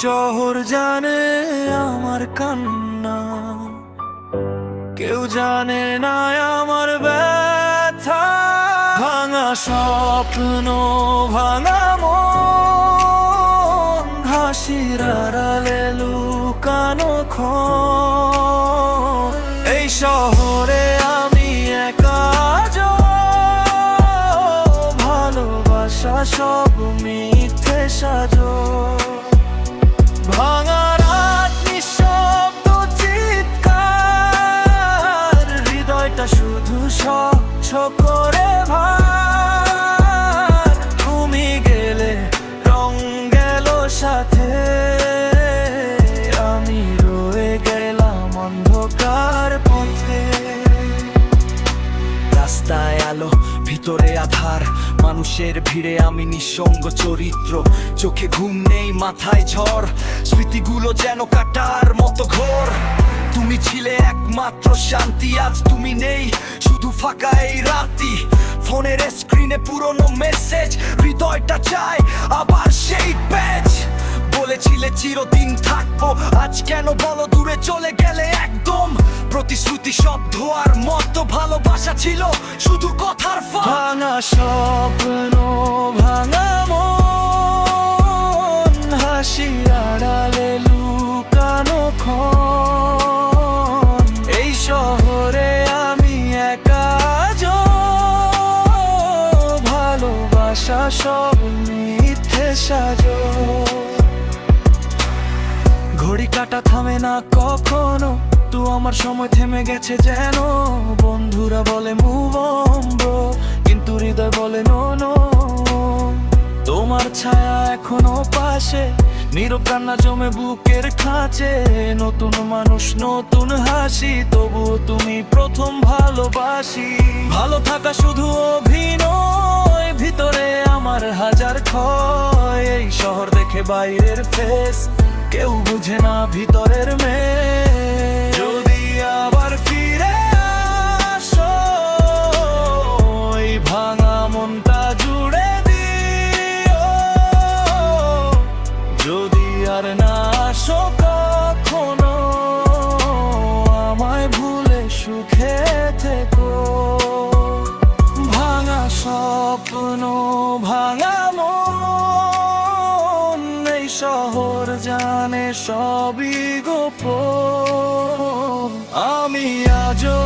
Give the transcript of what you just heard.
শহর জানে আমার কান্না, কেউ জানে না আমার ব্যথা। ভাঙা স্বপ্ন, ভাঙা মন, হাসির আড়ালে লুকানো ক্ষণ। এই শহরে আমি একা, ভালোবাসা সব মিথ্যে সাজো। ভাঙা রাত, নিঃশব্দ চিৎকার, হৃদয়টা শুধু স্বচ্ছ করে ভার। তুমি গেলে রং গেল সাথে, আমি রয়ে গেলাম অন্ধকার পথে। রাস্তায় আলো, ভিতরে আধার, মানুষের ভিড়ে আমি নিঃসঙ্গ চরিত্র। চোখে ঘুম নেই, মাথায় ঝড়, স্মৃতিগুলো যেন কাটার মতো ঘোর। তুমি ছিলে একমাত্র শান্তি, আজ তুমি নেই, শুধু ফাঁকা এই রাতি। ফোনের স্ক্রিনে পুরনো মেসেজ, হৃদয়টা চায় আবার সেই পেজ। বলেছিলে চিরদিন থাকবো, আজ কেন বলো দূরে চলে গেলে একদম। প্রতিশ্রুতি সব ধোয়ার মতো, ভালোবাসা ছিল শুধু কথার ফাঁক। ভাঙা স্বপ্ন, ভাঙা মন, হাসি আড়ালে লুকানো ক্ষণ। এই শহরে আমি একা, ভালোবাসা সব মিথ্যে সাজো। ঘড়ি কাটা থামে না কখনো, তো আমার সময় থেমে গেছে যেন। বন্ধুরা বলে মুভ অন ব্রো, কিন্তু হৃদয় বলে নো নো। তোমার ছায়া এখনো পাশে, নীরব কান্না জমে বুকের খাঁচে। নতুন মানুষ, নতুন হাসি, তবুও তুমি প্রথম ভালোবাসি। ভালো থাকা শুধু অভিনয়, ভিতরে আমার হাজার ক্ষয়। এই শহর দেখে বাইরের ফেস, কেউ বুঝে না ভিতরের মেয়ে। যদি আবার ফিরে আসো, এই ভাঙা মনটা জুড়ে দিও। যদি আর না আসো কখনো, আমায় ভুলে সুখে থেকো। ভাঙা স্বপ্ন, ভাঙা মন, এই শহর জানে সবই গোপন। আমি আজও